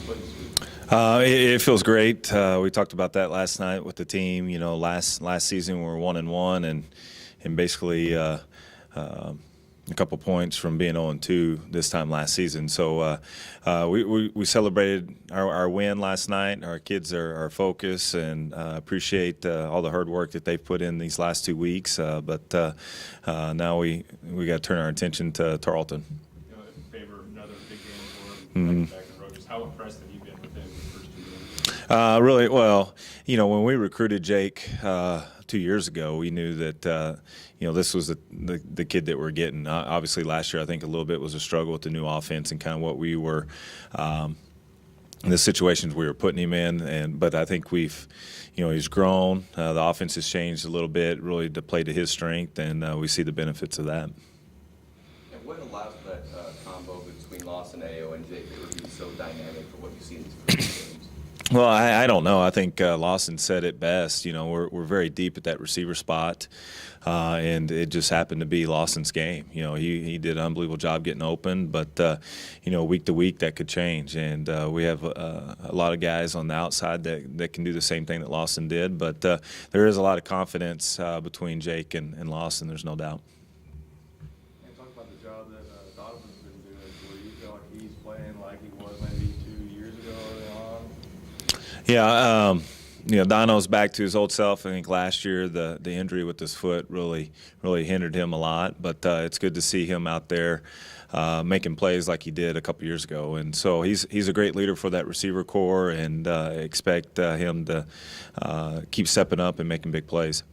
play this week? It feels great. We talked about that last night with the team. You know, last season we were 1-1, and basically a couple points from being 0-2 this time last season. So we celebrated our win last night. Our kids are focused, and appreciate all the hard work that they've put in these last 2 weeks. But now we got to turn our attention to Tarleton. You know, in favor of another big game for back in the road. Just how impressed have you been with him in the first 2 games? Really, well, you know, when we recruited Jake 2 years ago, we knew that you know, this was the kid that we're getting. Obviously, last year I think a little bit was a struggle with the new offense and kind of what we were, the situations we were putting him in. But I think we've, you know, he's grown. The offense has changed a little bit, really to play to his strength, and we see the benefits of that. And what allows for that combo between Lawson, Ayo, and Jake to be so dynamic for what you see in these first games? Well, I don't know. I think Lawson said it best. You know, we're very deep at that receiver spot, and it just happened to be Lawson's game. You know, he did an unbelievable job getting open, but you know, week to week that could change. And we have a lot of guys on the outside that can do the same thing that Lawson did. But there is a lot of confidence between Jake and Lawson. There's no doubt. And talk about the job that Donovan's been doing. Where you feel like he's playing like he was maybe 2 years ago early on. Yeah, you know, Dono's back to his old self. I think last year the injury with his foot really hindered him a lot. But it's good to see him out there making plays like he did a couple years ago. And so he's a great leader for that receiver core, and expect him to keep stepping up and making big plays.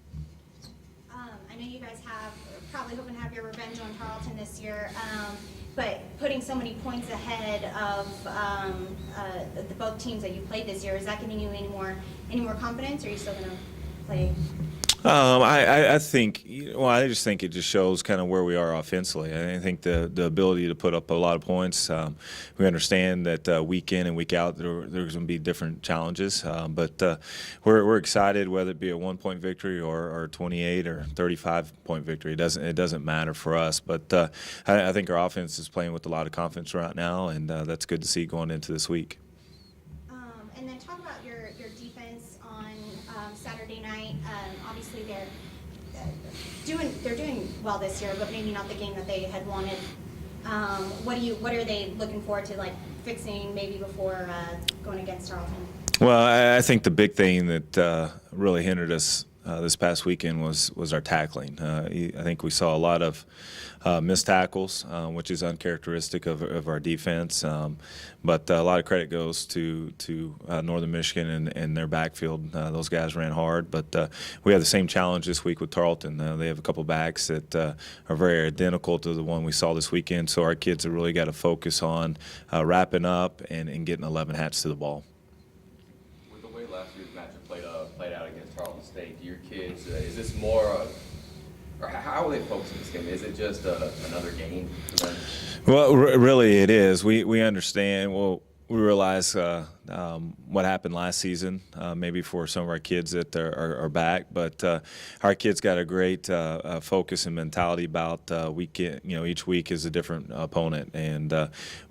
I know you guys have probably hoping to have your revenge on Tarleton this year, but putting so many points ahead of the both teams that you played this year, is that giving you any more confidence, or are you still going to play? I think, well, I just think it just shows kind of where we are offensively. I think the ability to put up a lot of points. We understand that week in and week out there's going to be different challenges, but we're excited, whether it be a 1-point victory or 28 or 35-point victory. It doesn't matter for us. But I think our offense is playing with a lot of confidence right now, and that's good to see going into this week. And then talk about your defense on Saturday night. Obviously, they're doing well this year, but maybe not the game that they had wanted. What are they looking forward to, like, fixing maybe before going against Tarleton? Well, I think the big thing that really hindered us this past weekend was our tackling. I think we saw a lot of missed tackles, which is uncharacteristic of our defense. But a lot of credit goes to Northern Michigan and their backfield. Those guys ran hard. But we have the same challenge this week with Tarleton. They have a couple backs that are very identical to the one we saw this weekend. So our kids have really got to focus on wrapping up and getting 11 hats to the ball. With the way last year's matchup played out against Tarleton State, do your kids, is this more or how are they focusing this game? Is it just another game for them? Well, really it is. We understand. Well, we realize what happened last season, maybe for some of our kids that are back. But our kids got a great focus and mentality about each week is a different opponent. And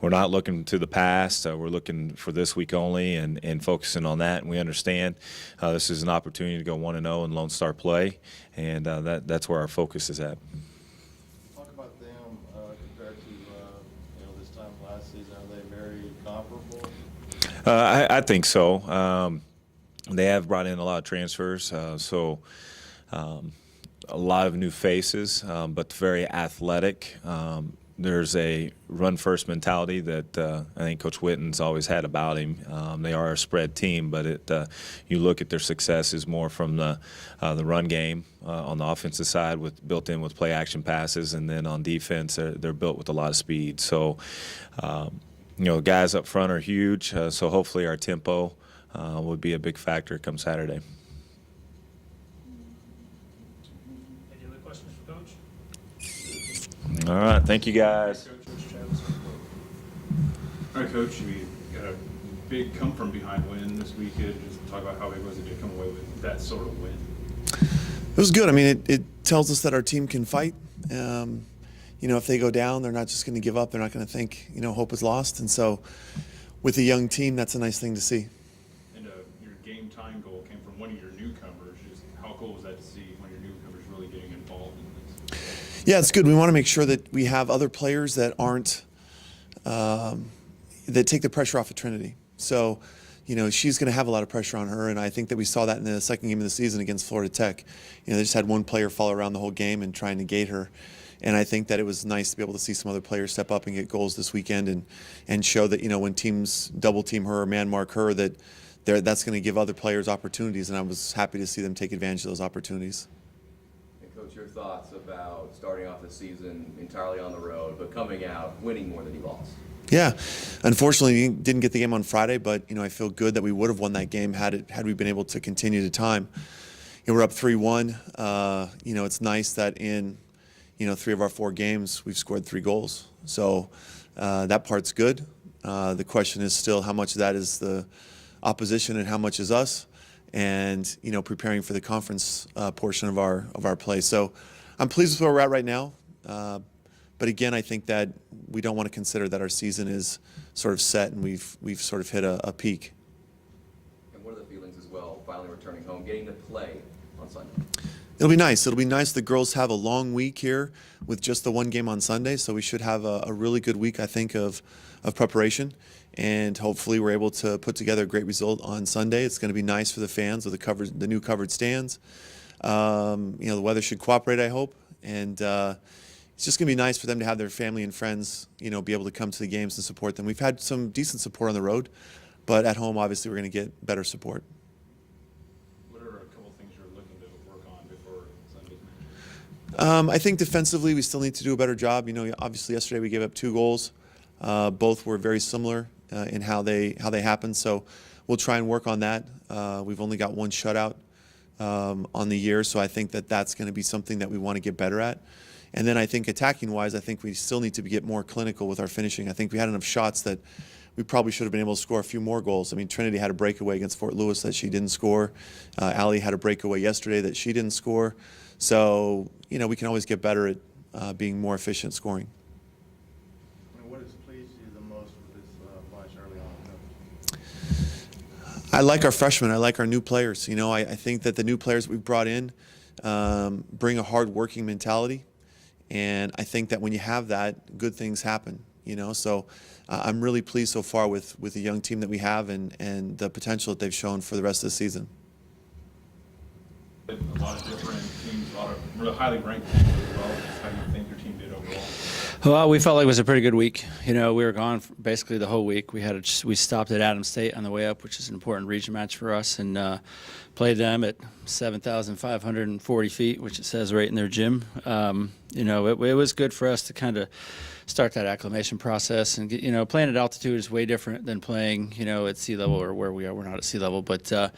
we're not looking to the past. We're looking for this week only and focusing on that. And we understand this is an opportunity to go 1-0 in Lone Star play. And that's where our focus is at. Talk about them compared to this time last season. Are they very comparable? I think so. They have brought in a lot of transfers, so a lot of new faces, but very athletic. There's a run-first mentality that I think Coach Witten's always had about him. They are a spread team, but you look at their success is more from the run game on the offensive side, built in with play-action passes, and then on defense they're built with a lot of speed. So, guys up front are huge. So hopefully our tempo would be a big factor come Saturday. Any other questions for Coach? All right, thank you guys. All right, Coach, we got a big come from behind win this weekend. Just talk about how big was it to come away with that sort of win. It was good. I mean, it tells us that our team can fight. If they go down, they're not just going to give up. They're not going to think, hope is lost. And so with a young team, that's a nice thing to see. And your game time goal came from one of your newcomers. Just how cool was that to see one of your newcomers really getting involved in this? Yeah, it's good. We want to make sure that we have other players that aren't that take the pressure off of Trinity. So, she's going to have a lot of pressure on her, and I think that we saw that in the second game of the season against Florida Tech. They just had one player follow around the whole game and try and negate her. And I think that it was nice to be able to see some other players step up and get goals this weekend and show that, when teams double team her or man mark her, that's going to give other players opportunities, and I was happy to see them take advantage of those opportunities. And Coach, your thoughts about starting off the season entirely on the road, but coming out winning more than you lost? Yeah, unfortunately, didn't get the game on Friday, but I feel good that we would have won that game had we been able to continue to time. We're up 3-1. It's nice that in 3 of our 4 games we've scored 3 goals. So that part's good. The question is still how much of that is the opposition and how much is us, and preparing for the conference portion of our play. So I'm pleased with where we're at right now. But again, I think that we don't want to consider that our season is sort of set and we've sort of hit a peak. And what are the feelings as well, finally returning home, getting to play on Sunday? It'll be nice. It'll be nice. The girls have a long week here with just the one game on Sunday, so we should have a really good week, I think, of preparation. And hopefully we're able to put together a great result on Sunday. It's going to be nice for the fans with the new covered stands. The weather should cooperate, I hope. And it's just going to be nice for them to have their family and friends, be able to come to the games and support them. We've had some decent support on the road, but at home, obviously, we're going to get better support. What are a couple things you're looking to work on before Sunday's match? I think defensively, we still need to do a better job. Obviously, yesterday we gave up 2 goals. Both were very similar in how they happened, so we'll try and work on that. We've only got 1 shutout on the year, so I think that's going to be something that we want to get better at. And then I think attacking-wise, I think we still need to get more clinical with our finishing. I think we had enough shots that we probably should have been able to score a few more goals. I mean, Trinity had a breakaway against Fort Lewis that she didn't score. Allie had a breakaway yesterday that she didn't score. So, we can always get better at being more efficient scoring. What has pleased you the most with this bunch early on? I like our freshmen. I like our new players. I think that the new players we've brought in bring a hard-working mentality. And I think that when you have that, good things happen, So I'm really pleased so far with the young team that we have and the potential that they've shown for the rest of the season. A lot of different teams, a lot of really highly ranked teams as well. Just how you think your team did overall? Well, we felt like it was a pretty good week. We were gone for basically the whole week. We stopped at Adams State on the way up, which is an important region match for us, and played them at 7,540 feet, which it says right in their gym. It was good for us to kind of start that acclimation process. And playing at altitude is way different than playing at sea level or where we are. We're not at sea level, but the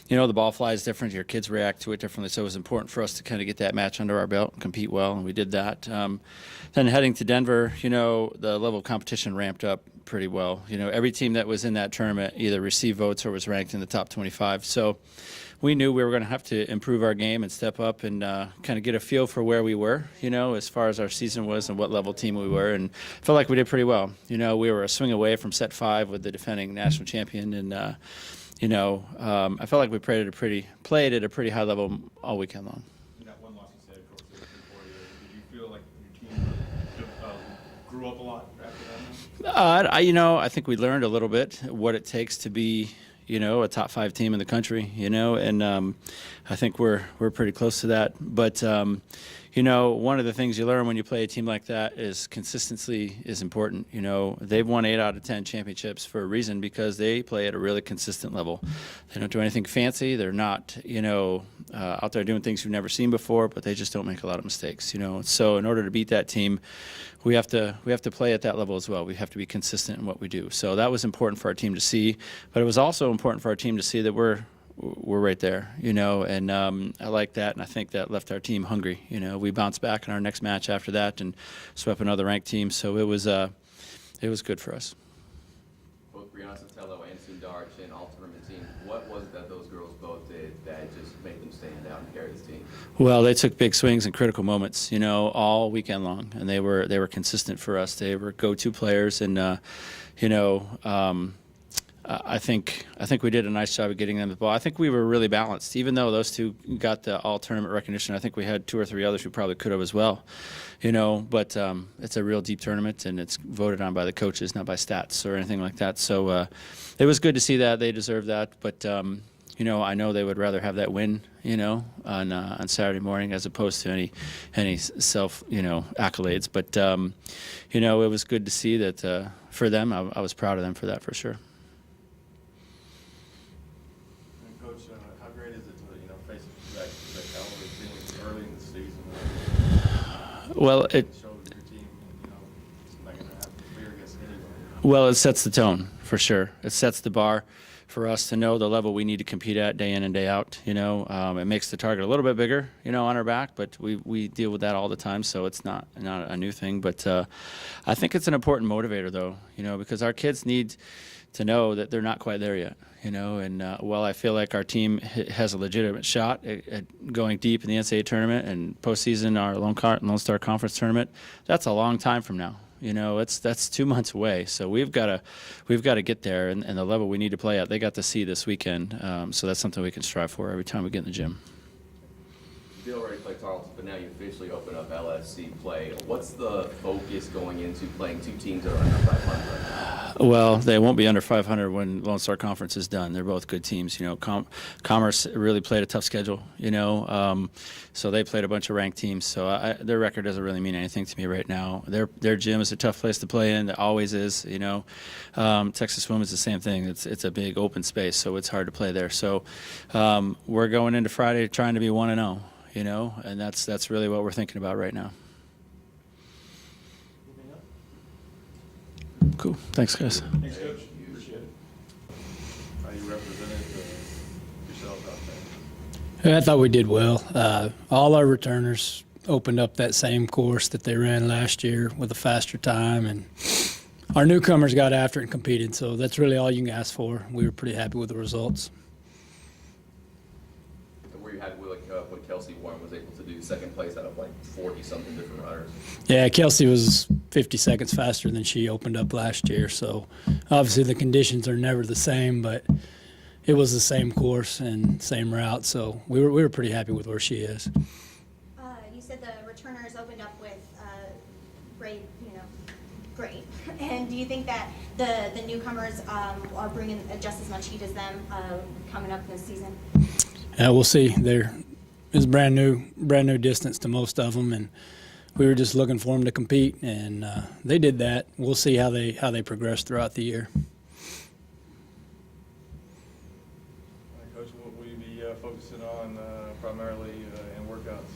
ball flies different. Your kids react to it differently. So it was important for us to kind of get that match under our belt and compete well, and we did that. Then heading to Denver, the level of competition ramped up pretty well. Every team that was in that tournament either received votes or was ranked in the top 25. So we knew we were going to have to improve our game and step up and kind of get a feel for where we were, as far as our season was and what level team we were. And I felt like we did pretty well. We were a swing away from set 5 with the defending national champion. And, I felt like we played at a pretty high level all weekend long. And that one loss you said, Coach, was for you. Did you feel like your team grew up a lot after that? I think we learned a little bit what it takes to be, a top 5 team in the country, and I think we're pretty close to that. But, one of the things you learn when you play a team like that is consistency is important. They've won 8 out of 10 championships for a reason because they play at a really consistent level. They don't do anything fancy. They're not, out there doing things you've never seen before, but they just don't make a lot of mistakes, So in order to beat that team, we have to play at that level as well. We have to be consistent in what we do. So that was important for our team to see, but it was also important for our team to see that we're right there, and I like that, and I think that left our team hungry. We bounced back in our next match after that and swept another ranked team, so it was good for us. Both Brianna Sotelo and Sue Darch and all tournament team, what was it that those girls both did that just made them stand out and carry this team? Well, they took big swings in critical moments, all weekend long, and they were consistent for us. They were go-to players, and I think we did a nice job of getting them the ball. I think we were really balanced, even though those two got the all tournament recognition. I think we had 2 or 3 others who probably could have as well, But it's a real deep tournament, and it's voted on by the coaches, not by stats or anything like that. So it was good to see that. They deserve that, but. I know they would rather have that win, on Saturday morning as opposed to any self, accolades. But, it was good to see that for them. I was proud of them for that, for sure. And Coach, how great is it to face that caliber team early in the season? Well, It shows your team, it's not going to have to clear against anybody. Well, it sets the tone for sure. It sets the bar for us to know the level we need to compete at day in and day out. It makes the target a little bit bigger, on our back, but we deal with that all the time, so it's not a new thing. But I think it's an important motivator, though, because our kids need to know that they're not quite there yet, And while I feel like our team has a legitimate shot at going deep in the NCAA tournament and postseason, our Lone Star Conference tournament, that's a long time from now. That's 2 months away. So we've got to get there, and the level we need to play at, they got to see this weekend. So that's something we can strive for every time we get in the gym. You already played Tarleton, but now you officially open up LSC play. What's the focus going into playing 2 teams that are under 500? Well, they won't be under 500 when Lone Star Conference is done. They're both good teams. Commerce really played a tough schedule. So they played a bunch of ranked teams. So their record doesn't really mean anything to me right now. Their gym is a tough place to play in. It always is. Texas Women's the same thing. It's a big open space, so it's hard to play there. So we're going into Friday trying to be 1-0. And that's really what we're thinking about right now. Cool. Thanks, guys. Thanks, Coach. Appreciate it. How you represented yourself out there? I thought we did well. All our returners opened up that same course that they ran last year with a faster time, and our newcomers got after it and competed. So that's really all you can ask for. We were pretty happy with the results. Were you happy with what Kelsey Warren was able to do, second place out of 40-something different runners? Yeah, Kelsey was 50 seconds faster than she opened up last year. So obviously the conditions are never the same, but it was the same course and same route. So we were pretty happy with where she is. You said the returners opened up with great. And do you think that the newcomers are bringing just as much heat as them coming up this season? We'll see. It's brand new distance to most of them, and we were just looking for them to compete, and they did that. We'll see how they progress throughout the year. Coach, what will you be focusing on primarily in workouts?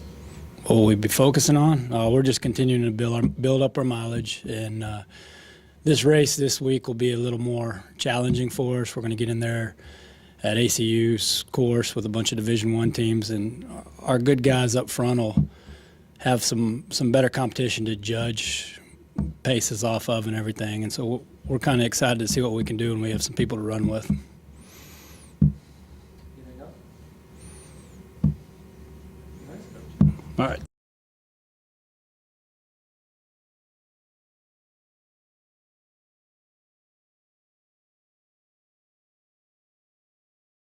What will we be focusing on? We're just continuing to build up our mileage, and this race this week will be a little more challenging for us. We're going to get in there at ACU's course with a bunch of Division I teams, and our good guys up front will have some better competition to judge paces off of and everything. And so we're kind of excited to see what we can do, and we have some people to run with. Anything else? Nice, Coach. All right.